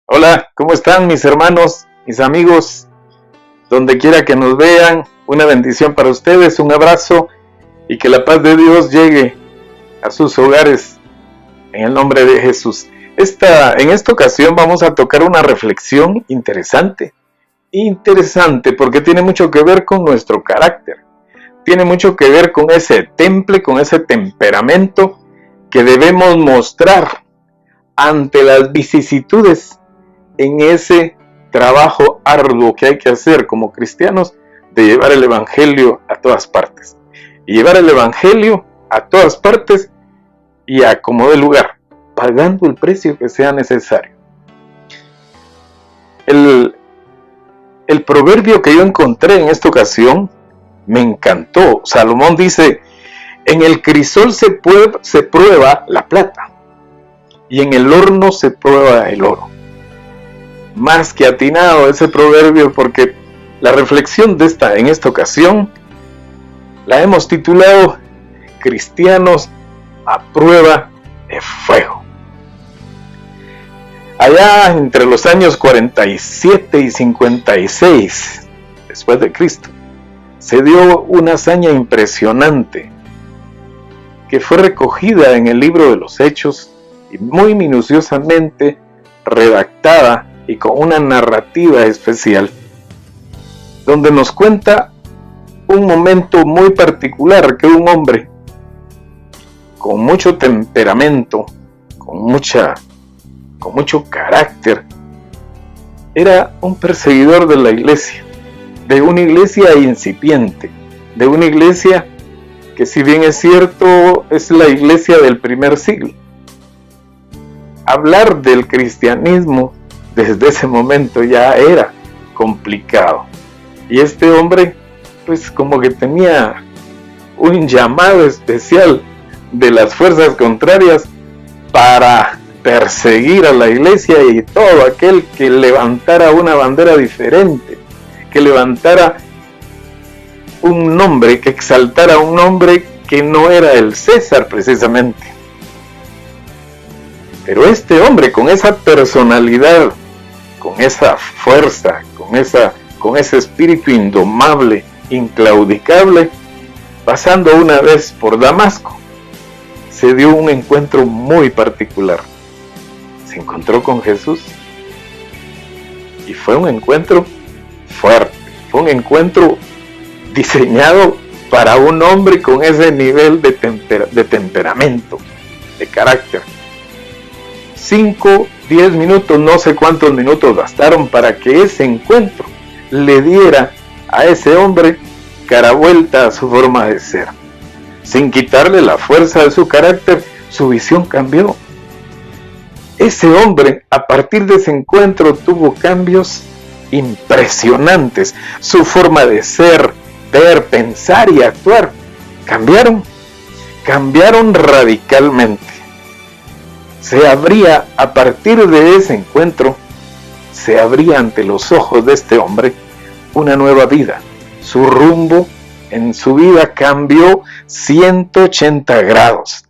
Hola, ¿cómo están mis hermanos, mis amigos? Donde quiera que nos vean, una bendición para ustedes, un abrazo y que la paz de Dios llegue a sus hogares en el nombre de Jesús. En esta ocasión vamos a tocar una reflexión interesante porque tiene mucho que ver con nuestro carácter, tiene mucho que ver con ese temple, con ese temperamento que debemos mostrar ante las vicisitudes en ese trabajo arduo que hay que hacer como cristianos de llevar el evangelio a todas partes. Y llevar el evangelio a todas partes y a como dé lugar, pagando el precio que sea necesario. El proverbio que yo encontré en esta ocasión me encantó. Salomón dice: en el crisol se prueba la plata y en el horno se prueba el oro. Más que atinado ese proverbio, porque la reflexión en esta ocasión la hemos titulado Cristianos a prueba de fuego. Allá entre los años 47 y 56 después de Cristo se dio una hazaña impresionante que fue recogida en el libro de los Hechos y muy minuciosamente redactada y con una narrativa especial, donde nos cuenta un momento muy particular que un hombre con mucho temperamento, con mucho carácter, era un perseguidor de la iglesia, de una iglesia incipiente, de una iglesia que, si bien es cierto, es la iglesia del primer siglo. Hablar del cristianismo desde ese momento ya era complicado. Y este hombre, pues como que tenía un llamado especial de las fuerzas contrarias para perseguir a la iglesia y todo aquel que levantara una bandera diferente, que levantara un nombre, que exaltara un nombre que no era el César precisamente. Pero este hombre, con esa personalidad, con esa fuerza, con ese espíritu indomable, inclaudicable, pasando una vez por Damasco, se dio un encuentro muy particular. Se encontró con Jesús y fue un encuentro fuerte, fue un encuentro diseñado para un hombre con ese nivel de temperamento, de carácter. 5, 10 minutos, no sé cuántos minutos bastaron para que ese encuentro le diera a ese hombre cara vuelta a su forma de ser. Sin quitarle la fuerza de su carácter, su visión cambió. Ese hombre, a partir de ese encuentro, tuvo cambios impresionantes. Su forma de ser, ver, pensar y actuar cambiaron radicalmente. Se abría, a partir de ese encuentro, se abría ante los ojos de este hombre una nueva vida. Su rumbo en su vida cambió 180 grados.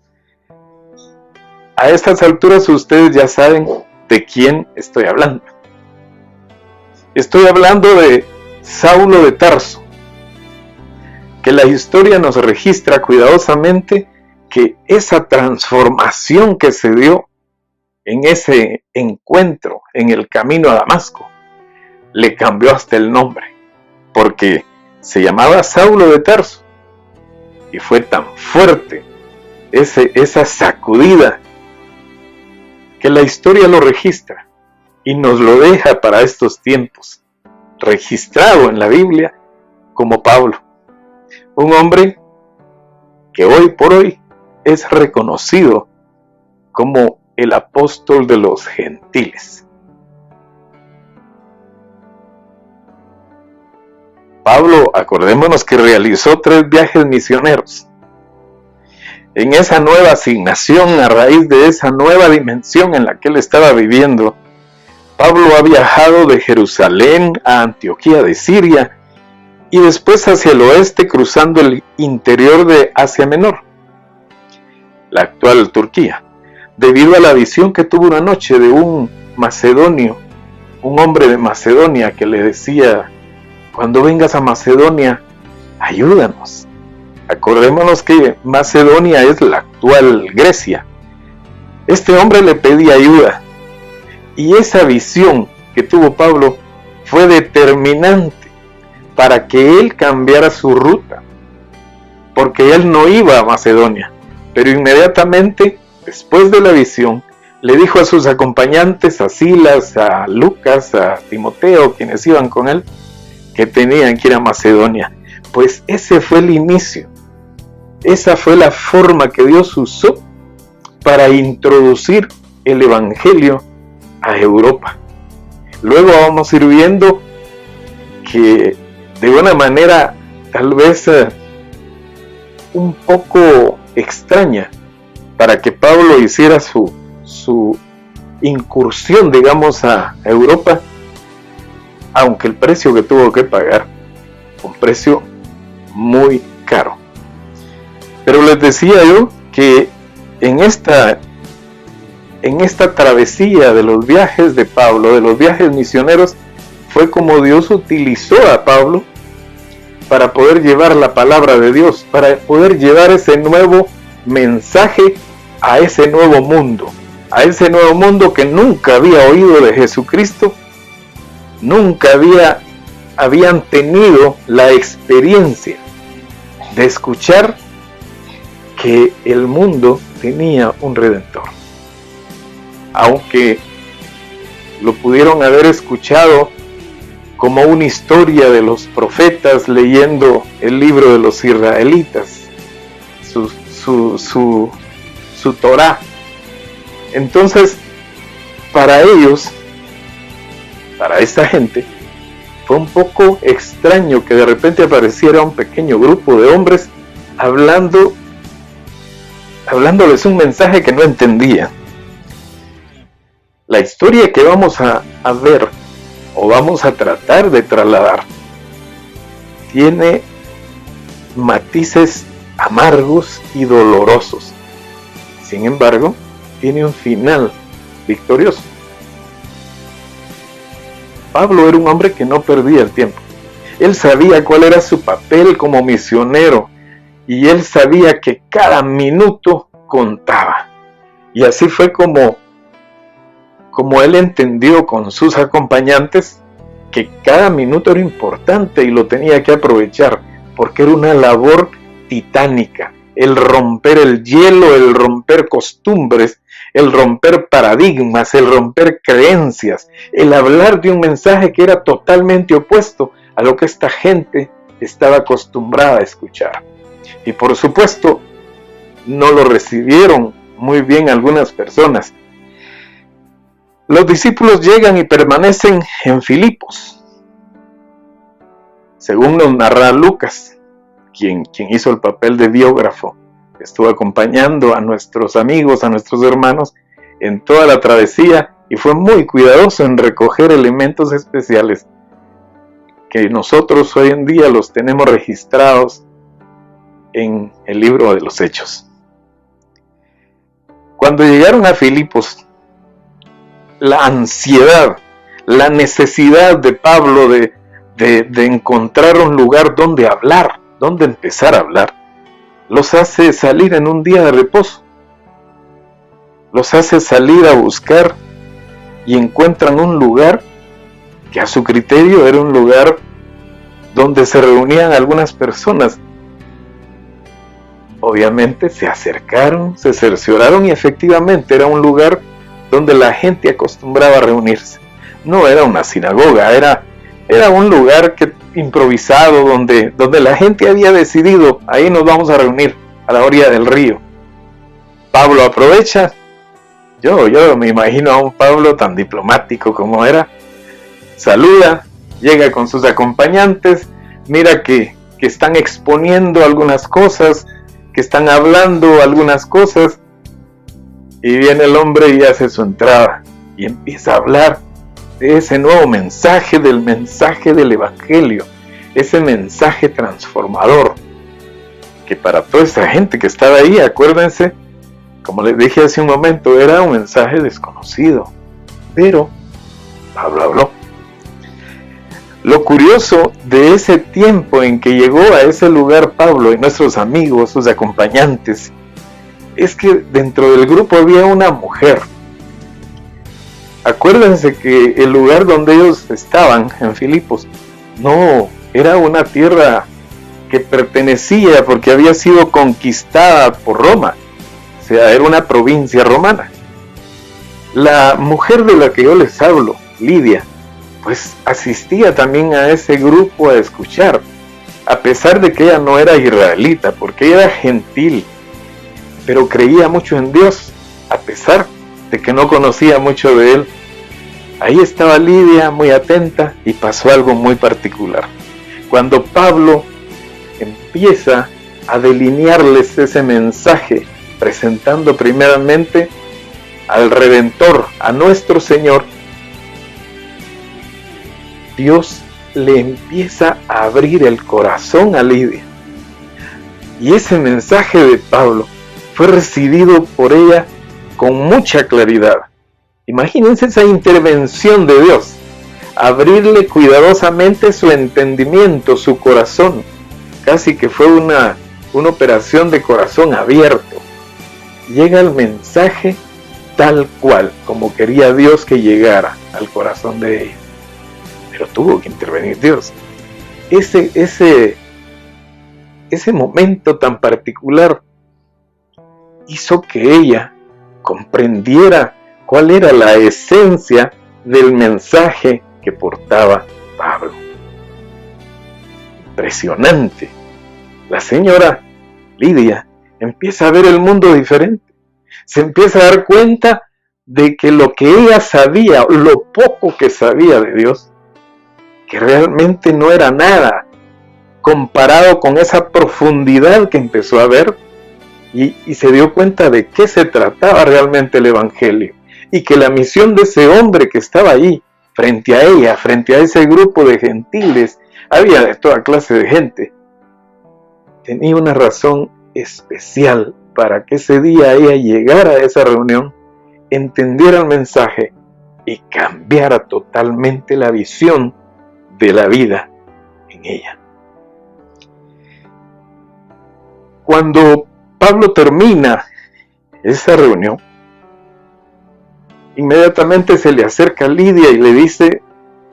A estas alturas ustedes ya saben de quién estoy hablando. Estoy hablando de Saulo de Tarso, que la historia nos registra cuidadosamente que esa transformación que se dio en ese encuentro en el camino a Damasco le cambió hasta el nombre, porque se llamaba Saulo de Tarso, y fue tan fuerte esa sacudida que la historia lo registra y nos lo deja para estos tiempos, registrado en la Biblia como Pablo, un hombre que hoy por hoy es reconocido como el apóstol de los gentiles. Pablo, acordémonos que realizó 3 viajes misioneros. En esa nueva asignación, a raíz de esa nueva dimensión en la que él estaba viviendo, Pablo ha viajado de Jerusalén a Antioquía de Siria y después hacia el oeste, cruzando el interior de Asia Menor, la actual Turquía, debido a la visión que tuvo una noche de un macedonio un hombre de Macedonia que le decía: cuando vengas a Macedonia, ayúdanos. Acordémonos que Macedonia es la actual Grecia. Este hombre le pedía ayuda, y esa visión que tuvo Pablo fue determinante para que él cambiara su ruta, porque él no iba a Macedonia, pero inmediatamente después de la visión le dijo a sus acompañantes, a Silas, a Lucas, a Timoteo, quienes iban con él, que tenían que ir a Macedonia. Pues ese fue el inicio, esa fue la forma que Dios usó para introducir el Evangelio a Europa. Luego vamos a ir viendo que de una manera tal vez un poco extraña, para que Pablo hiciera su incursión, digamos, a Europa, aunque el precio que tuvo que pagar, un precio muy caro. Pero les decía yo que en esta travesía de los viajes de Pablo, de los viajes misioneros, fue como Dios utilizó a Pablo para poder llevar la palabra de Dios, para poder llevar ese nuevo mensaje a ese nuevo mundo que nunca había oído de Jesucristo, nunca habían tenido la experiencia de escuchar que el mundo tenía un Redentor. Aunque lo pudieron haber escuchado como una historia de los profetas leyendo el libro de los israelitas, su Torá. Entonces, para ellos, para esta gente, fue un poco extraño que de repente apareciera un pequeño grupo de hombres hablándoles un mensaje que no entendían. La historia que vamos a ver o vamos a tratar de trasladar tiene matices amargos y dolorosos. Sin embargo, tiene un final victorioso. Pablo era un hombre que no perdía el tiempo. Él sabía cuál era su papel como misionero y él sabía que cada minuto contaba. Y así fue como él entendió con sus acompañantes que cada minuto era importante y lo tenía que aprovechar, porque era una labor titánica, el romper el hielo, el romper costumbres, el romper paradigmas, el romper creencias, el hablar de un mensaje que era totalmente opuesto a lo que esta gente estaba acostumbrada a escuchar. Y por supuesto, no lo recibieron muy bien algunas personas. Los discípulos llegan y permanecen en Filipos, según nos narra Lucas, quien hizo el papel de biógrafo, estuvo acompañando a nuestros amigos, a nuestros hermanos en toda la travesía y fue muy cuidadoso en recoger elementos especiales que nosotros hoy en día los tenemos registrados en el libro de los Hechos. Cuando llegaron a Filipos, la ansiedad, la necesidad de Pablo de encontrar un lugar donde hablar, donde empezar a hablar, los hace salir en un día de reposo. Los hace salir a buscar y encuentran un lugar que a su criterio era un lugar donde se reunían algunas personas. Obviamente se acercaron, se cercioraron y efectivamente era un lugar donde la gente acostumbraba a reunirse. No era una sinagoga, era un lugar improvisado donde la gente había decidido, ahí nos vamos a reunir, a la orilla del río. Pablo aprovecha. Yo me imagino a un Pablo tan diplomático como era. Saluda, llega con sus acompañantes, mira que están exponiendo algunas cosas, que están hablando algunas cosas, y viene el hombre y hace su entrada y empieza a hablar de ese nuevo mensaje, del mensaje del Evangelio, ese mensaje transformador, que para toda esa gente que estaba ahí, acuérdense, como les dije hace un momento, era un mensaje desconocido, pero Pablo habló. Lo curioso de ese tiempo en que llegó a ese lugar Pablo y nuestros amigos, sus acompañantes, es que dentro del grupo había una mujer. Acuérdense que el lugar donde ellos estaban, en Filipos, no era una tierra que pertenecía porque había sido conquistada por Roma, o sea, era una provincia romana. La mujer de la que yo les hablo, Lidia, pues asistía también a ese grupo a escuchar, a pesar de que ella no era israelita, porque ella era gentil, pero creía mucho en Dios, a pesar de que no conocía mucho de Él. Ahí estaba Lidia muy atenta y pasó algo muy particular. Cuando Pablo empieza a delinearles ese mensaje, presentando primeramente al Redentor, a nuestro Señor, Dios le empieza a abrir el corazón a Lidia. Y ese mensaje de Pablo fue recibido por ella con mucha claridad. Imagínense esa intervención de Dios, abrirle cuidadosamente su entendimiento, su corazón. Casi que fue una operación de corazón abierto. Llega el mensaje tal cual, como quería Dios que llegara al corazón de ella. Pero tuvo que intervenir Dios. Ese momento tan particular hizo que ella comprendiera cuál era la esencia del mensaje que portaba Pablo. Impresionante. La señora Lidia empieza a ver el mundo diferente. Se empieza a dar cuenta de que lo que ella sabía, lo poco que sabía de Dios, que realmente no era nada comparado con esa profundidad que empezó a ver, y se dio cuenta de qué se trataba realmente el Evangelio, y que la misión de ese hombre que estaba ahí, frente a ella, frente a ese grupo de gentiles, había de toda clase de gente, tenía una razón especial para que ese día ella llegara a esa reunión, entendiera el mensaje y cambiara totalmente la visión de la vida en ella. Cuando Pablo termina esa reunión, inmediatamente se le acerca a Lidia y le dice: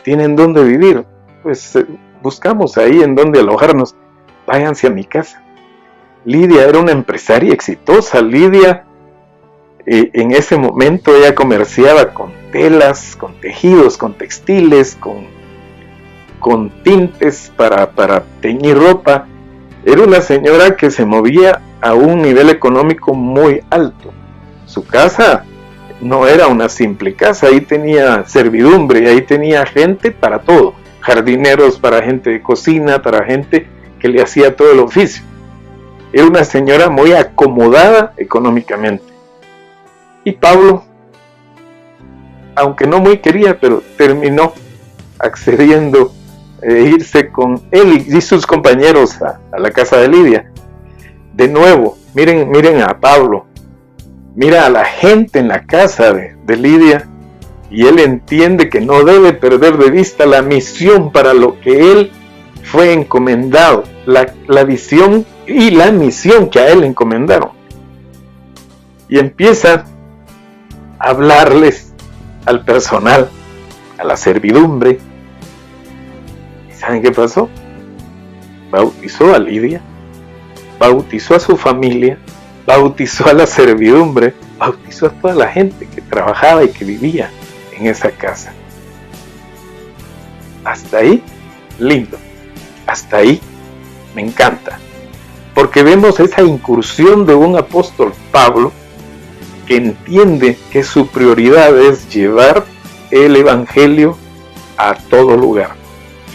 ¿tienen dónde vivir? Pues buscamos ahí en dónde alojarnos, váyanse a mi casa. Lidia era una empresaria exitosa. Lidia, en ese momento ella comerciaba con telas, con tejidos, con textiles, con tintes para teñir ropa. Era una señora que se movía a un nivel económico muy alto. Su casa no era una simple casa, ahí tenía servidumbre, ahí tenía gente para todo, jardineros, para gente de cocina, para gente que le hacía todo el oficio. Era una señora muy acomodada económicamente. Y Pablo, aunque no muy quería, pero terminó accediendo a irse con él y sus compañeros a la casa de Lidia. De nuevo, miren a Pablo, mira a la gente en la casa de Lidia, y él entiende que no debe perder de vista la misión para lo que él fue encomendado, la visión y la misión que a él encomendaron. Y empieza a hablarles al personal, a la servidumbre. ¿Y saben qué pasó? Bautizó a Lidia, bautizó a su familia, bautizó a la servidumbre, bautizó a toda la gente que trabajaba y que vivía en esa casa. Hasta ahí, lindo. Hasta ahí, me encanta. Porque vemos esa incursión de un apóstol Pablo que entiende que su prioridad es llevar el Evangelio a todo lugar.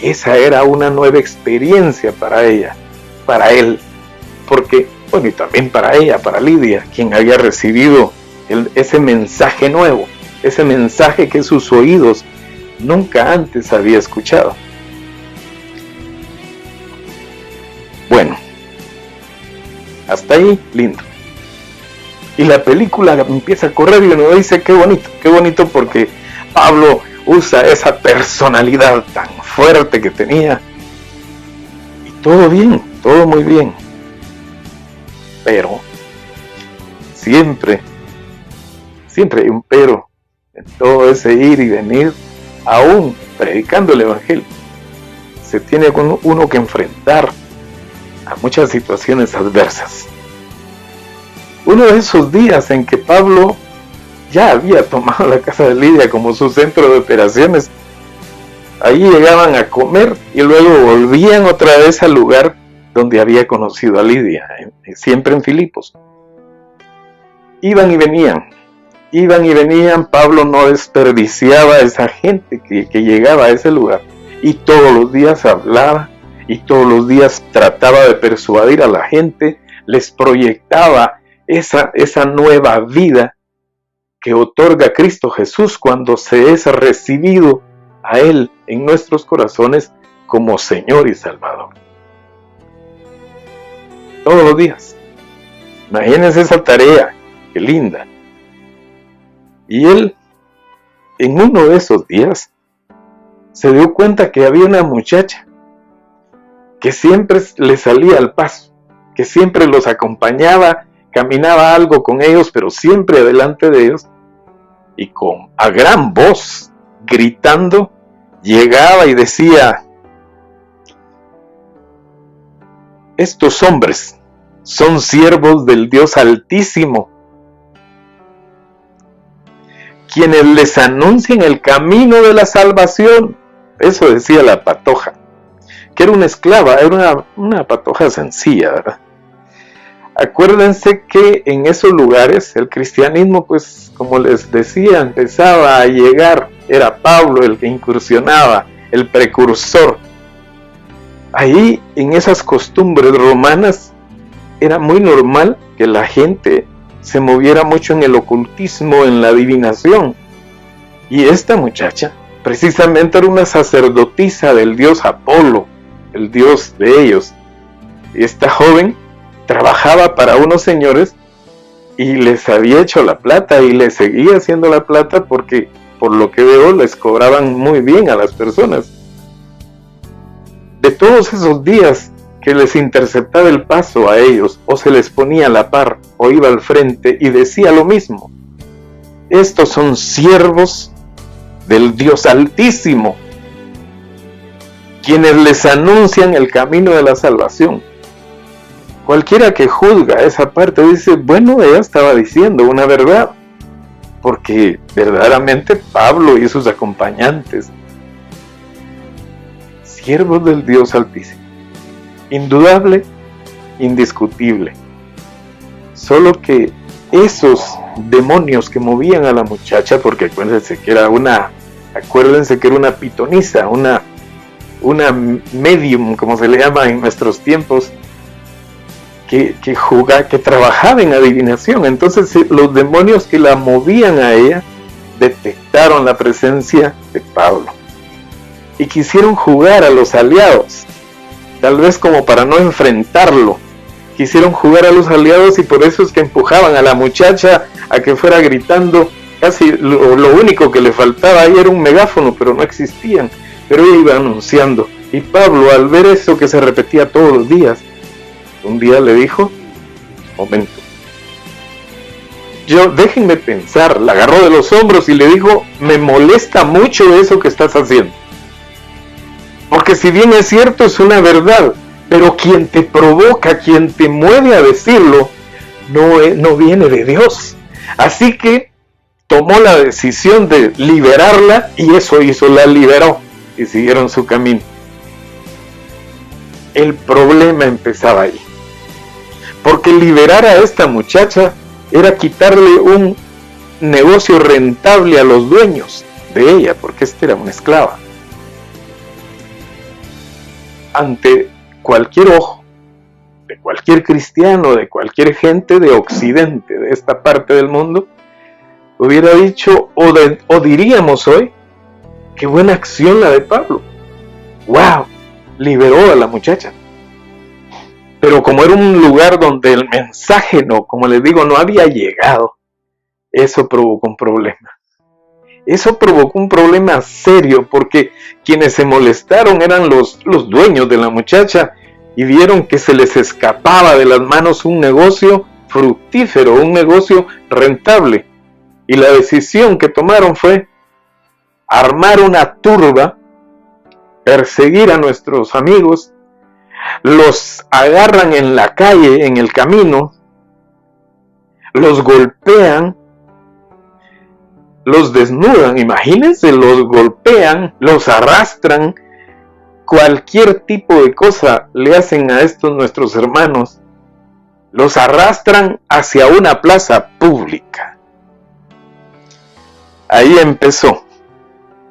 Esa era una nueva experiencia para ella, para él. Porque, bueno, y también para ella, para Lidia, quien había recibido ese mensaje nuevo, ese mensaje que sus oídos nunca antes había escuchado. Bueno, hasta ahí, lindo. Y la película empieza a correr y uno dice: qué bonito porque Pablo usa esa personalidad tan fuerte que tenía. Y todo bien, todo muy bien. Pero siempre hay un pero en todo ese ir y venir, aún predicando el Evangelio. Se tiene uno que enfrentar a muchas situaciones adversas. Uno de esos días en que Pablo ya había tomado la casa de Lidia como su centro de operaciones, ahí llegaban a comer y luego volvían otra vez al lugar donde había conocido a Lidia, siempre en Filipos. Iban y venían, Pablo no desperdiciaba a esa gente que llegaba a ese lugar, y todos los días hablaba, y todos los días trataba de persuadir a la gente, les proyectaba esa nueva vida que otorga Cristo Jesús cuando se es recibido a Él en nuestros corazones como Señor y Salvador. Todos los días. Imagínense esa tarea, qué linda. Y él, en uno de esos días, se dio cuenta que había una muchacha que siempre le salía al paso, que siempre los acompañaba, caminaba algo con ellos, pero siempre adelante de ellos, y a gran voz, gritando, llegaba y decía: estos hombres son siervos del Dios Altísimo, quienes les anuncian el camino de la salvación. Eso decía la patoja, que era una esclava, era una patoja sencilla, ¿verdad? Acuérdense que en esos lugares el cristianismo, pues como les decía, empezaba a llegar. Era Pablo el que incursionaba, el precursor. Ahí, en esas costumbres romanas, era muy normal que la gente se moviera mucho en el ocultismo, en la adivinación. Y esta muchacha precisamente era una sacerdotisa del dios Apolo, el dios de ellos. Y esta joven trabajaba para unos señores y les había hecho la plata y les seguía haciendo la plata porque, por lo que veo, les cobraban muy bien a las personas. De todos esos días que les interceptaba el paso a ellos, o se les ponía a la par, o iba al frente y decía lo mismo: estos son siervos del Dios Altísimo, quienes les anuncian el camino de la salvación. Cualquiera que juzga esa parte dice: bueno, ella estaba diciendo una verdad, porque verdaderamente Pablo y sus acompañantes, siervos del Dios Altísimo, indudable, indiscutible. Solo que esos demonios que movían a la muchacha, porque acuérdense que era una pitonisa, una medium, como se le llama en nuestros tiempos, que trabajaba en adivinación. Entonces los demonios que la movían a ella detectaron la presencia de Pablo y quisieron jugar a los aliados, tal vez como para no enfrentarlo. Quisieron jugar a los aliados y por eso es que empujaban a la muchacha a que fuera gritando. Casi lo único que le faltaba ahí era un megáfono, pero no existían. Pero ella iba anunciando. Y Pablo, al ver eso que se repetía todos los días, un día le dijo: momento, déjenme pensar. La agarró de los hombros y le dijo: me molesta mucho eso que estás haciendo. Porque si bien es cierto, es una verdad, pero quien te provoca, quien te mueve a decirlo, no viene de Dios. Así que tomó la decisión de liberarla, y eso hizo, la liberó, y siguieron su camino. El problema empezaba ahí, porque liberar a esta muchacha era quitarle un negocio rentable a los dueños de ella, porque esta era una esclava. Ante cualquier ojo de cualquier cristiano, de cualquier gente de Occidente, de esta parte del mundo, hubiera dicho, o diríamos hoy: qué buena acción la de Pablo. ¡Wow! Liberó a la muchacha. Pero como era un lugar donde el mensaje, como les digo, no había llegado, eso provocó un problema. Eso provocó un problema serio porque quienes se molestaron eran los dueños de la muchacha y vieron que se les escapaba de las manos un negocio fructífero, un negocio rentable. Y la decisión que tomaron fue armar una turba, perseguir a nuestros amigos, los agarran en la calle, en el camino, los golpean, los desnudan, imagínense, los golpean, los arrastran, cualquier tipo de cosa le hacen a estos nuestros hermanos, los arrastran hacia una plaza pública. Ahí empezó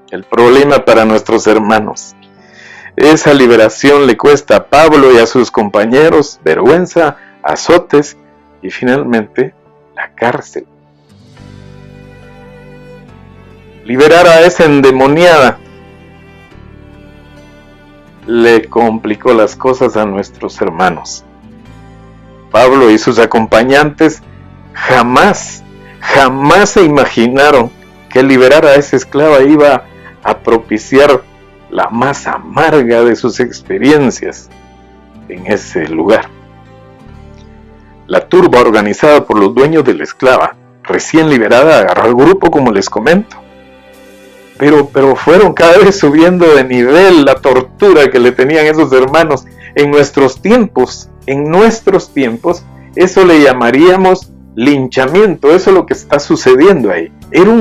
el problema para nuestros hermanos. Esa liberación le cuesta a Pablo y a sus compañeros vergüenza, azotes y finalmente la cárcel. Liberar a esa endemoniada le complicó las cosas a nuestros hermanos. Pablo y sus acompañantes jamás se imaginaron que liberar a esa esclava iba a propiciar la más amarga de sus experiencias en ese lugar. La turba organizada por los dueños de la esclava, recién liberada, agarró al grupo, como les comento. Pero fueron cada vez subiendo de nivel la tortura que le tenían esos hermanos. En nuestros tiempos, eso le llamaríamos linchamiento. Eso es lo que está sucediendo ahí. Era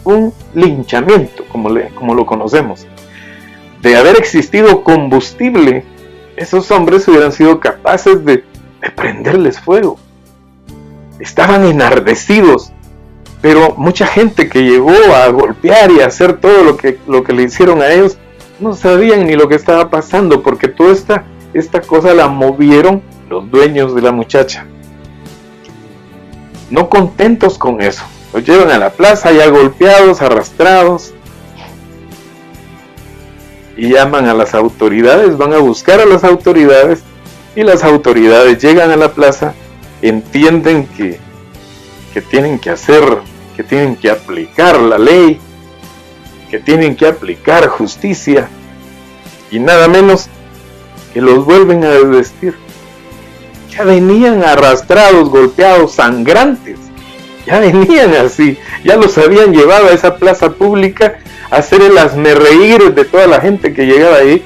un linchamiento, como lo conocemos. De haber existido combustible, esos hombres hubieran sido capaces de prenderles fuego. Estaban enardecidos. Pero mucha gente que llegó a golpear y a hacer todo lo que le hicieron a ellos, no sabían ni lo que estaba pasando, porque toda esta cosa la movieron los dueños de la muchacha. No contentos con eso, los llevan a la plaza ya golpeados, arrastrados, y llaman a las autoridades, van a buscar a las autoridades, y las autoridades llegan a la plaza, entienden que tienen que aplicar la ley, que tienen que aplicar justicia, y nada menos que los vuelven a desvestir. Ya venían arrastrados, golpeados, sangrantes, ya venían así, ya los habían llevado a esa plaza pública a hacer el hazmerreír de toda la gente que llegaba ahí,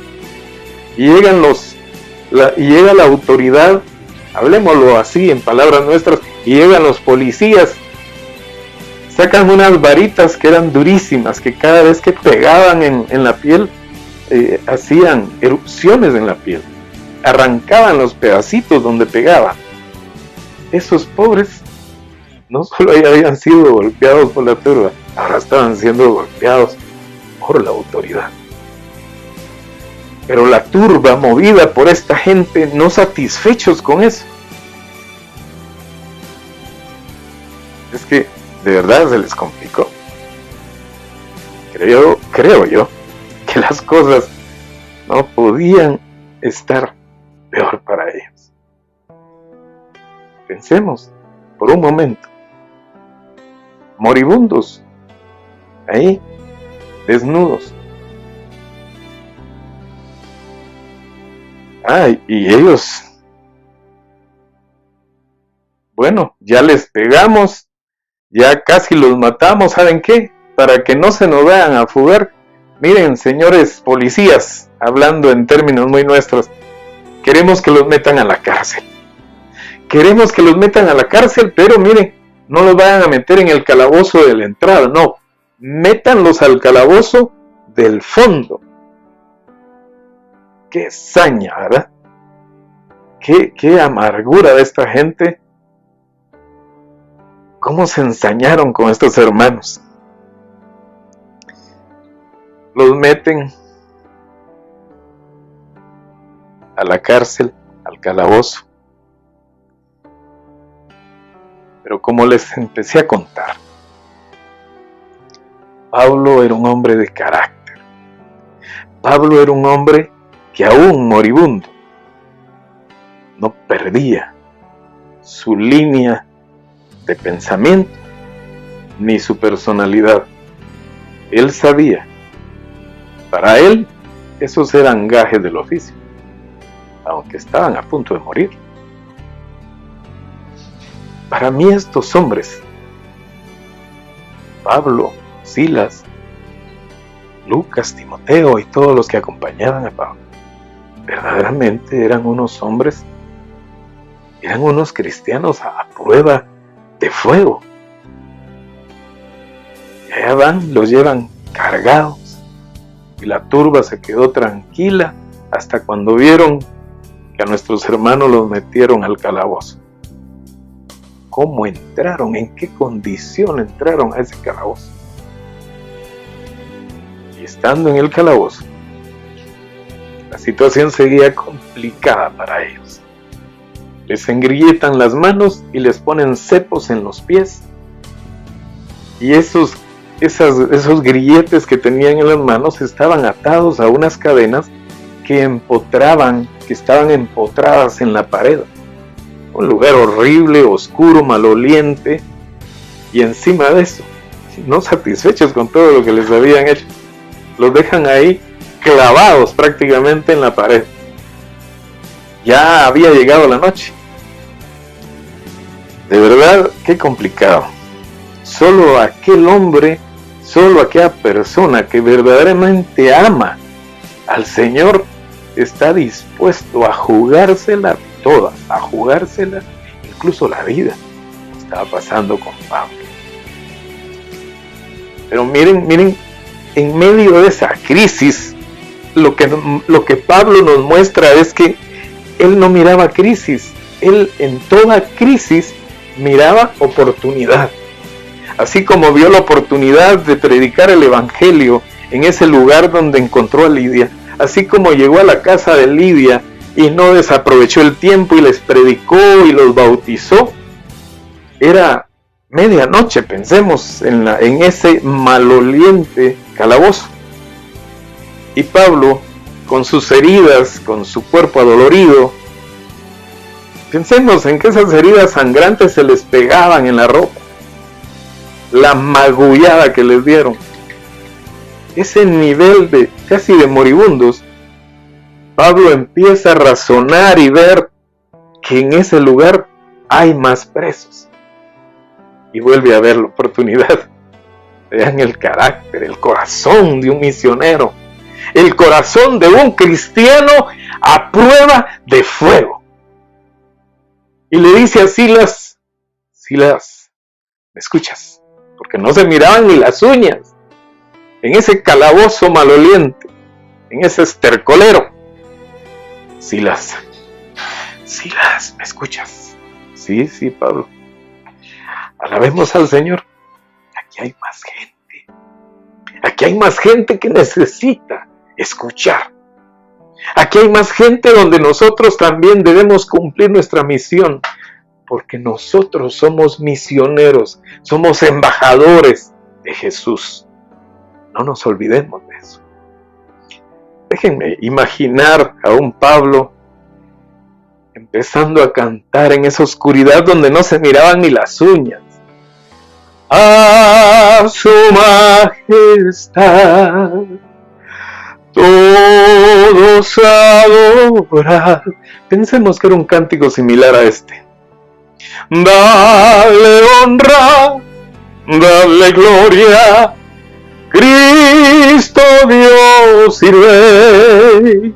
y llega la autoridad, hablemoslo así en palabras nuestras, y llegan los policías, sacan unas varitas que eran durísimas, que cada vez que pegaban en la piel, hacían erupciones en la piel, arrancaban los pedacitos donde pegaban. Esos pobres no solo habían sido golpeados por la turba, ahora estaban siendo golpeados por la autoridad. Pero la turba, movida por esta gente, no satisfechos con eso, es que de verdad se les complicó. Creo yo que las cosas no podían estar peor para ellos. Pensemos por un momento, moribundos, ahí, desnudos. Y ellos, bueno, ya les pegamos, ya casi los matamos, ¿saben qué? Para que no se nos vayan a fugar. Miren, señores policías, hablando en términos muy nuestros, queremos que los metan a la cárcel. Queremos que los metan a la cárcel, pero miren, no los vayan a meter en el calabozo de la entrada, no. Métanlos al calabozo del fondo. Qué saña, ¿verdad? Qué amargura de esta gente. ¿Cómo se ensañaron con estos hermanos? Los meten a la cárcel, al calabozo. Pero como les empecé a contar, Pablo era un hombre de carácter. Pablo era un hombre que aún moribundo no perdía su línea de pensamiento ni su personalidad. Él sabía. Para él, esos eran gajes del oficio, aunque estaban a punto de morir. Para mí estos hombres, Pablo, Silas, Lucas, Timoteo y todos los que acompañaban a Pablo, verdaderamente eran unos hombres, eran unos cristianos a prueba de fuego. Y allá van, los llevan cargados, y la turba se quedó tranquila hasta cuando vieron que a nuestros hermanos los metieron al calabozo. ¿Cómo entraron? ¿En qué condición entraron a ese calabozo? Y estando en el calabozo, la situación seguía complicada para ellos. Les engrilletan las manos y les ponen cepos en los pies. Y esos grilletes que tenían en las manos estaban atados a unas cadenas que estaban empotradas en la pared. Un lugar horrible, oscuro, maloliente. Y encima de eso, no satisfechos con todo lo que les habían hecho, los dejan ahí clavados prácticamente en la pared. Ya había llegado la noche. De verdad, qué complicado. Solo aquel hombre, solo aquella persona que verdaderamente ama al Señor está dispuesto a jugársela toda, a jugársela incluso la vida. Estaba pasando con Pablo. Pero miren, en medio de esa crisis, lo que Pablo nos muestra es que él no miraba crisis, él en toda crisis miraba oportunidad. Así como vio la oportunidad de predicar el evangelio en ese lugar donde encontró a Lidia, así como llegó a la casa de Lidia y no desaprovechó el tiempo y les predicó y los bautizó, era medianoche, pensemos en ese maloliente calabozo. Y Pablo, con sus heridas, con su cuerpo adolorido, pensemos en que esas heridas sangrantes se les pegaban en la ropa, la magullada que les dieron, ese nivel de casi de moribundos. Pablo empieza a razonar y ver que en ese lugar hay más presos, y vuelve a ver la oportunidad. Vean el carácter, el corazón de un misionero, el corazón de un cristiano a prueba de fuego. Y le dice a Silas, Silas, ¿me escuchas? Porque no se miraban ni las uñas en ese calabozo maloliente, en ese estercolero. Silas, ¿me escuchas? Sí, Pablo. Alabemos al Señor. Aquí hay más gente. Aquí hay más gente que necesita escuchar. Aquí hay más gente donde nosotros también debemos cumplir nuestra misión, porque nosotros somos misioneros, somos embajadores de Jesús. No nos olvidemos de eso. Déjenme imaginar a un Pablo empezando a cantar en esa oscuridad donde no se miraban ni las uñas. A su majestad todos adorar. Pensemos que era un cántico similar a este. Dale honra, dale gloria, Cristo Dios y Rey.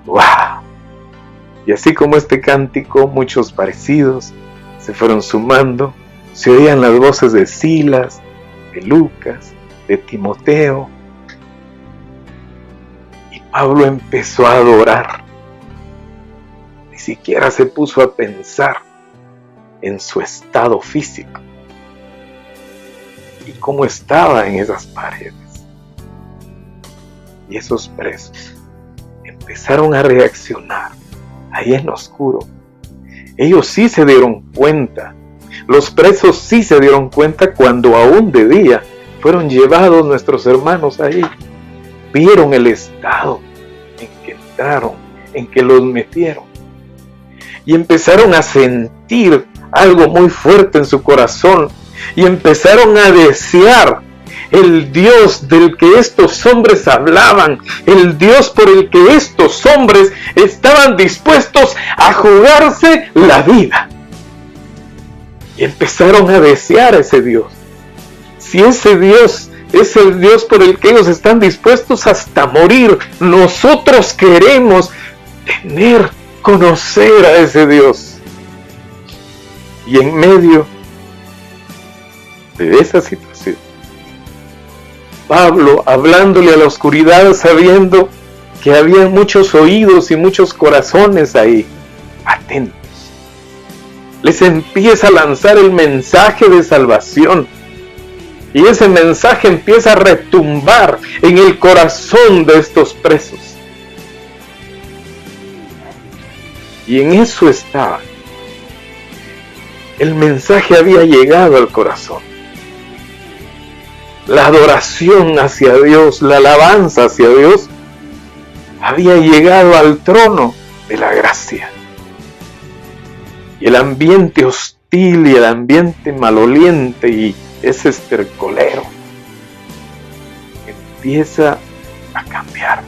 ¡Wow! Y así como este cántico, muchos parecidos se fueron sumando. Se oían las voces de Silas, de Lucas, de Timoteo. Y Pablo empezó a adorar. Ni siquiera se puso a pensar en su estado físico y cómo estaba en esas paredes. Y esos presos empezaron a reaccionar ahí en lo oscuro. Ellos sí se dieron cuenta. Los presos sí se dieron cuenta cuando aún de día fueron llevados nuestros hermanos ahí. Vieron el estado en que entraron, en que los metieron. Y empezaron a sentir algo muy fuerte en su corazón. y empezaron a desear el Dios del que estos hombres hablaban, el Dios por el que estos hombres estaban dispuestos a jugarse la vida. Y empezaron a desear a ese Dios. Si ese Dios es el Dios por el que ellos están dispuestos hasta morir, nosotros queremos conocer a ese Dios. Y en medio de esa situación, Pablo, hablándole a la oscuridad, sabiendo que había muchos oídos y muchos corazones ahí, atentos, les empieza a lanzar el mensaje de salvación. Y ese mensaje empieza a retumbar en el corazón de estos presos. Y en eso estaba. El mensaje había llegado al corazón. La adoración hacia Dios, la alabanza hacia Dios, había llegado al trono de la gracia. Y el ambiente hostil y el ambiente maloliente y ese estercolero empieza a cambiar.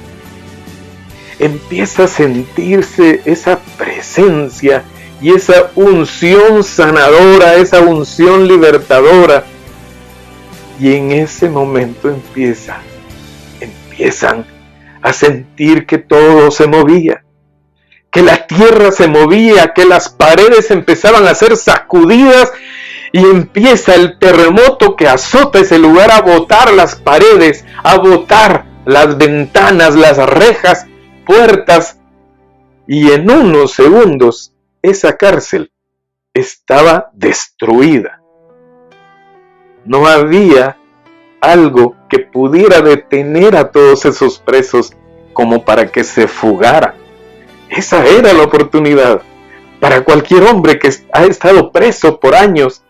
Empieza a sentirse esa presencia y esa unción sanadora, esa unción libertadora. Y en ese momento empiezan a sentir que todo se movía, que la tierra se movía, que las paredes empezaban a ser sacudidas y empieza el terremoto que azota ese lugar a botar las paredes, a botar las ventanas, las rejas, puertas, y en unos segundos esa cárcel estaba destruida. No había algo que pudiera detener a todos esos presos como para que se fugaran. Esa era la oportunidad para cualquier hombre que ha estado preso por años.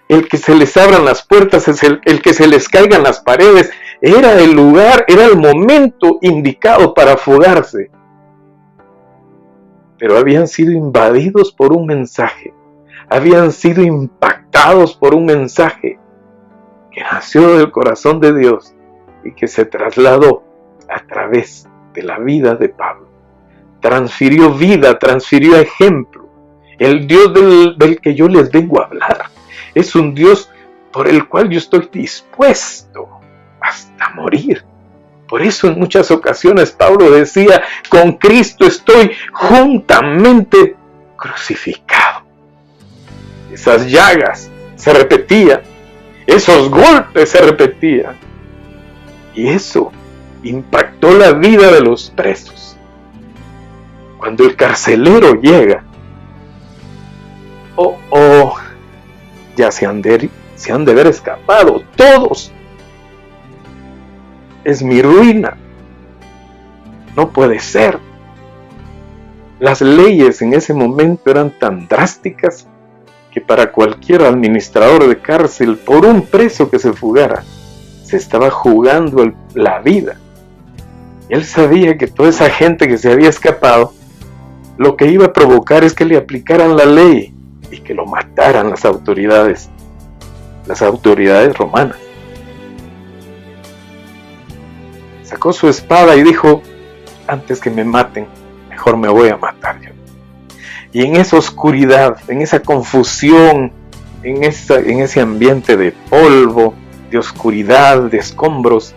El que se les abran las puertas, el que se les caigan las paredes, era el lugar, era el momento indicado para fugarse. Pero habían sido invadidos por un mensaje, habían sido impactados por un mensaje que nació del corazón de Dios y que se trasladó a través de la vida de Pablo. Transfirió vida, transfirió ejemplo. El Dios del que yo les vengo a hablar es un Dios por el cual yo estoy dispuesto hasta morir. Por eso en muchas ocasiones Pablo decía, con Cristo estoy juntamente crucificado. Esas llagas se repetían, esos golpes se repetían. Y eso impactó la vida de los presos. Cuando el carcelero llega, ya se han de haber escapado todos. Es mi ruina. No puede ser. Las leyes en ese momento eran tan drásticas que para cualquier administrador de cárcel, por un preso que se fugara, se estaba jugando la vida. Él sabía que toda esa gente que se había escapado, lo que iba a provocar es que le aplicaran la ley y que lo mataran las autoridades romanas. Sacó su espada y dijo, antes que me maten, mejor me voy a matar yo. Y en esa oscuridad, en esa confusión, en ese ambiente de polvo, de oscuridad, de escombros,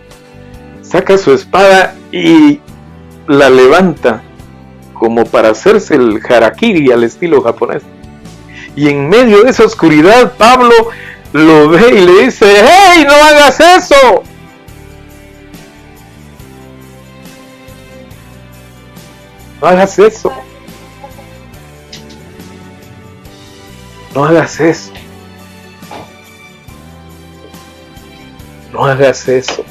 saca su espada y la levanta como para hacerse el harakiri al estilo japonés. Y en medio de esa oscuridad, Pablo lo ve y le dice, ¡hey, no hagas eso! No hagas eso. No hagas eso. No hagas eso.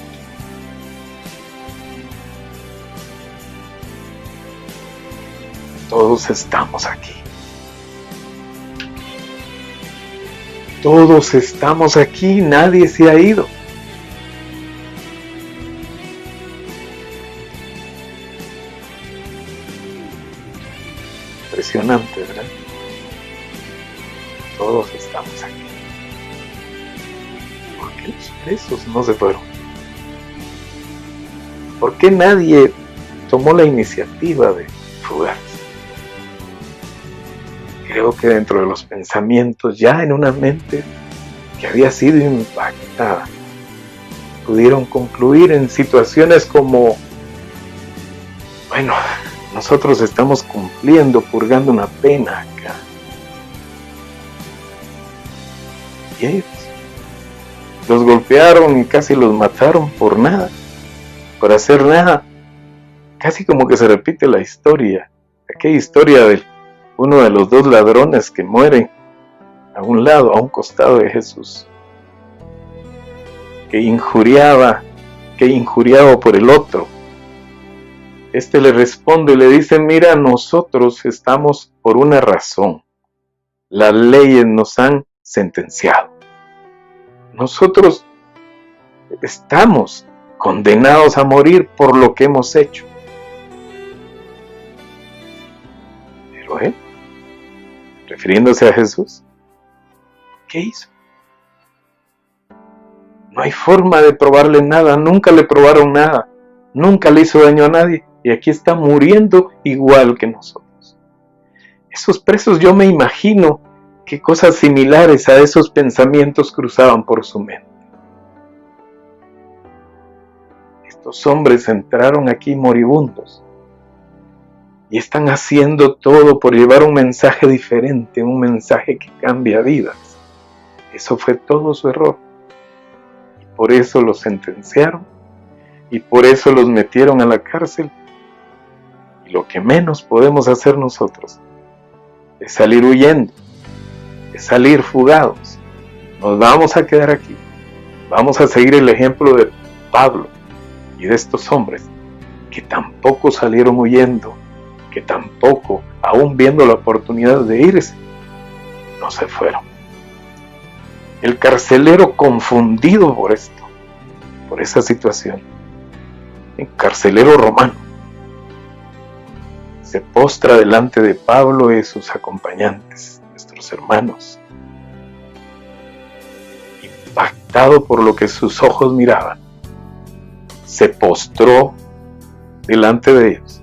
Todos estamos aquí. Todos estamos aquí, nadie se ha ido. Impresionante, ¿verdad? Todos estamos aquí. qué los presos no se fueron? ¿Por qué nadie tomó la iniciativa de fugarse? Creo que dentro de los pensamientos, ya en una mente que había sido impactada, pudieron concluir en situaciones como, bueno, nosotros estamos cumpliendo, purgando una pena acá. Y ellos los golpearon y casi los mataron por nada, por hacer nada. Casi como que se repite la historia, aquella historia de uno de los dos ladrones que mueren a un lado, a un costado de Jesús, que injuriaba por el otro. Este le responde y le dice: mira, nosotros estamos por una razón. Las leyes nos han sentenciado. Nosotros estamos condenados a morir por lo que hemos hecho. Pero él, refiriéndose a Jesús, ¿qué hizo? No hay forma de probarle nada, nunca le probaron nada, nunca le hizo daño a nadie, y aquí está muriendo igual que nosotros. Esos presos, yo me imagino que cosas similares a esos pensamientos cruzaban por su mente. Estos hombres entraron aquí moribundos y están haciendo todo por llevar un mensaje diferente, un mensaje que cambia vidas. Eso fue todo su error. Y por eso los sentenciaron y por eso los metieron a la cárcel. Y lo que menos podemos hacer nosotros es salir huyendo, es salir fugados. Nos vamos a quedar aquí. Vamos a seguir el ejemplo de Pablo y de estos hombres que tampoco salieron huyendo, que tampoco, aún viendo la oportunidad de irse, no se fueron. El carcelero, confundido por esto, por esa situación, el carcelero romano, se postra delante de Pablo y sus acompañantes, nuestros hermanos, impactado por lo que sus ojos miraban. Se postró delante de ellos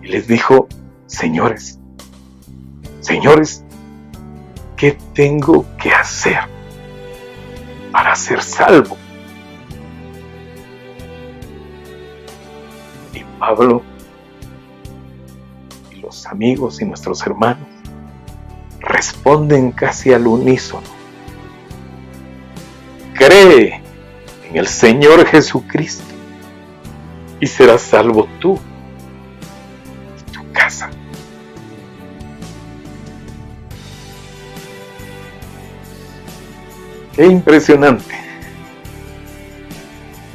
y les dijo: señores, ¿qué tengo que hacer para ser salvo? Y Pablo y los amigos y nuestros hermanos responden casi al unísono: cree en el Señor Jesucristo y serás salvo tú y tu casa. Qué impresionante.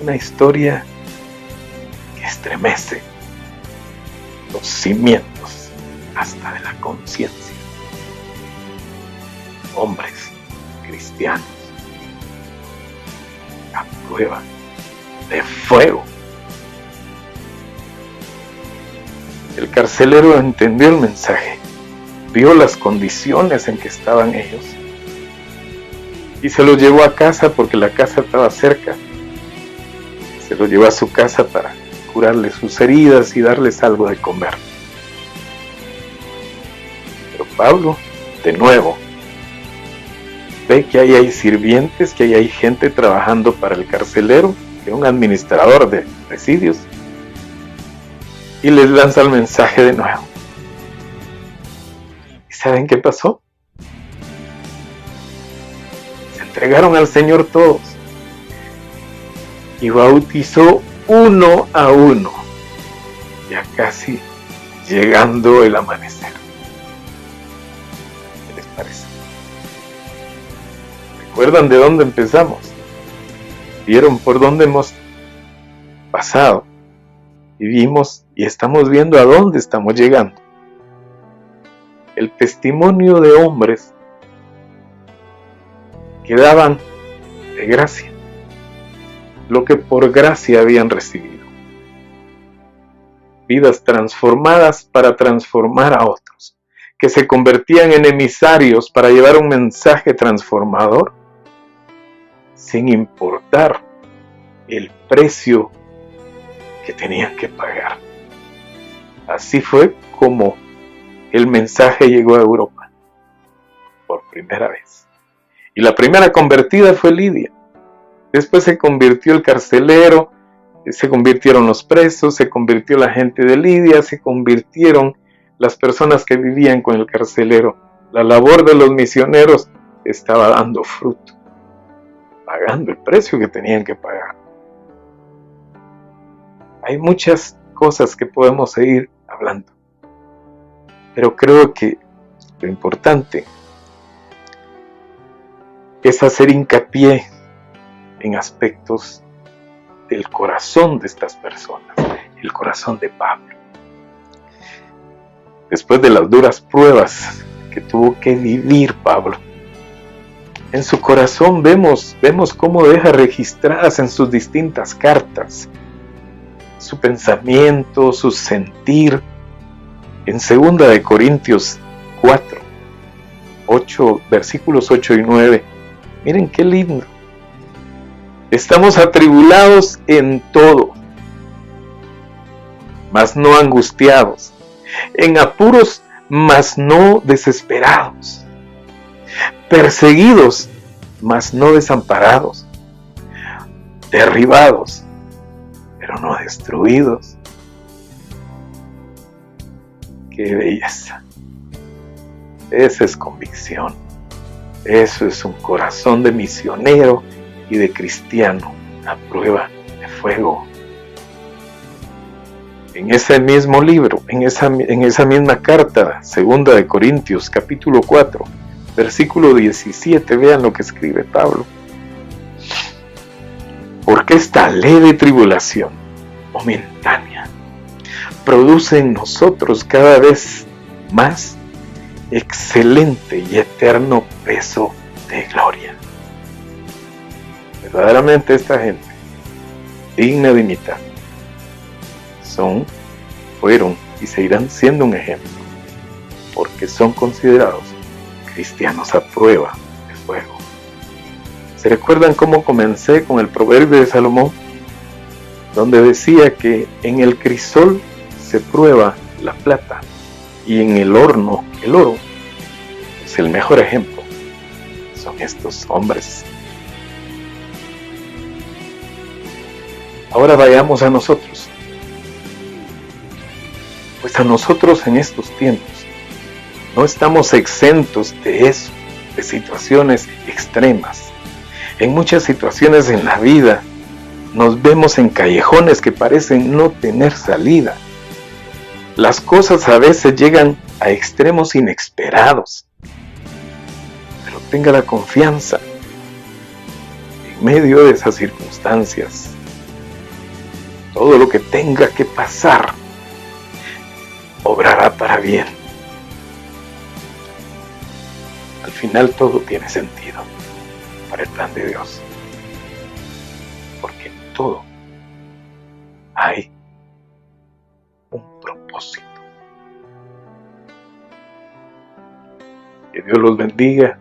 Una historia que estremece los cimientos hasta de la conciencia. Hombres cristianos a prueba de fuego. El carcelero entendió el mensaje, vio las condiciones en que estaban ellos y se los llevó a casa, porque la casa estaba cerca. Se los llevó a su casa para curarles sus heridas y darles algo de comer. Pero Pablo, de nuevo, ve que ahí hay sirvientes, que ahí hay gente trabajando para el carcelero, que es un administrador de presidios, y les lanza el mensaje de nuevo. ¿Y saben qué pasó? Se entregaron al Señor todos y bautizó uno a uno, ya casi llegando el amanecer. ¿Qué les parece? ¿Recuerdan de dónde empezamos? ¿Vieron por dónde hemos pasado? Y vimos y estamos viendo a dónde estamos llegando. El testimonio de hombres que daban de gracia lo que por gracia habían recibido. Vidas transformadas para transformar a otros, que se convertían en emisarios para llevar un mensaje transformador sin importar el precio que tenían que pagar. Así fue como el mensaje llegó a Europa por primera vez. Y la primera convertida fue Lidia. Después se convirtió el carcelero, se convirtieron los presos, se convirtió la gente de Lidia, se convirtieron las personas que vivían con el carcelero. La labor de los misioneros estaba dando fruto, pagando el precio que tenían que pagar. Hay muchas cosas que podemos seguir hablando, pero creo que lo importante es hacer hincapié en aspectos del corazón de estas personas, el corazón de Pablo. Después de las duras pruebas que tuvo que vivir Pablo, en su corazón vemos cómo deja registradas en sus distintas cartas su pensamiento, su sentir. En 2 de Corintios 8, versículos 8 y 9, miren qué lindo. Estamos atribulados en todo, mas no angustiados, en apuros, mas no desesperados, perseguidos, mas no desamparados, derribados, pero no destruidos. ¡Qué belleza! Esa es convicción. Eso es un corazón de misionero y de cristiano a prueba de fuego. En ese mismo libro, en esa misma carta, 2 de Corintios, capítulo 4, versículo 17, vean lo que escribe Pablo. Porque esta leve tribulación momentánea produce en nosotros cada vez más excelente y eterno peso de gloria. Verdaderamente esta gente, digna de imitar, fueron y seguirán siendo un ejemplo, porque son considerados cristianos a prueba de fuego. ¿Se recuerdan cómo comencé con el proverbio de Salomón? Donde decía que en el crisol se prueba la plata y en el horno el oro. Pues el mejor ejemplo son estos hombres. Ahora vayamos a nosotros. Pues a nosotros en estos tiempos no estamos exentos de eso, de situaciones extremas. En muchas situaciones en la vida nos vemos en callejones que parecen no tener salida. Las cosas a veces llegan a extremos inesperados. Pero tenga la confianza en medio de esas circunstancias. Todo lo que tenga que pasar obrará para bien. Al final todo tiene sentido para el plan de Dios, porque en todo hay un propósito. Que Dios los bendiga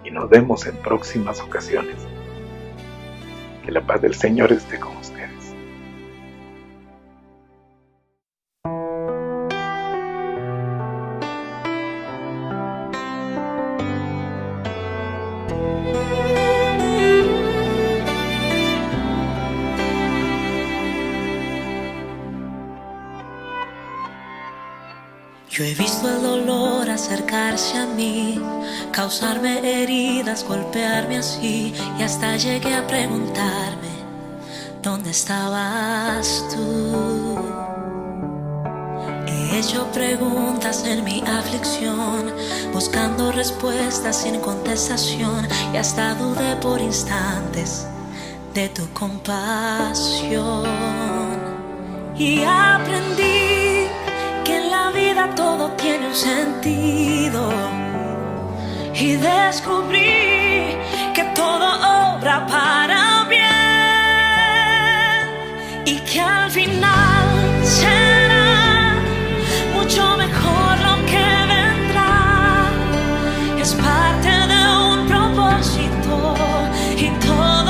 y nos vemos en próximas ocasiones. Que la paz del Señor esté con ustedes. Yo he visto el dolor acercarse a mí, causarme heridas, golpearme así, y hasta llegué a preguntarme, ¿dónde estabas tú? He hecho preguntas en mi aflicción, buscando respuestas sin contestación, y hasta dudé por instantes de tu compasión. Y aprendí que en la vida todo tiene un sentido, y descubrí que todo obra para bien, y que al final será mucho mejor lo que vendrá. Es parte de un propósito y todo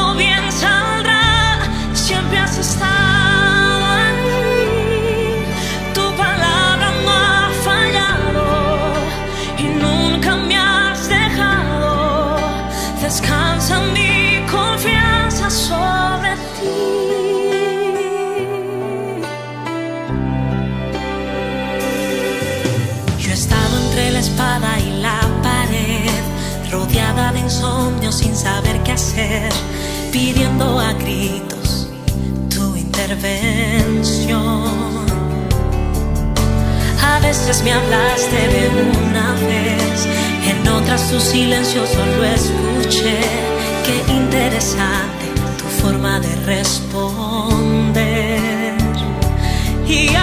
sin saber qué hacer, pidiendo a gritos tu intervención. A veces me hablaste de una vez, en otras tu silencio solo escuché. Qué interesante tu forma de responder. Y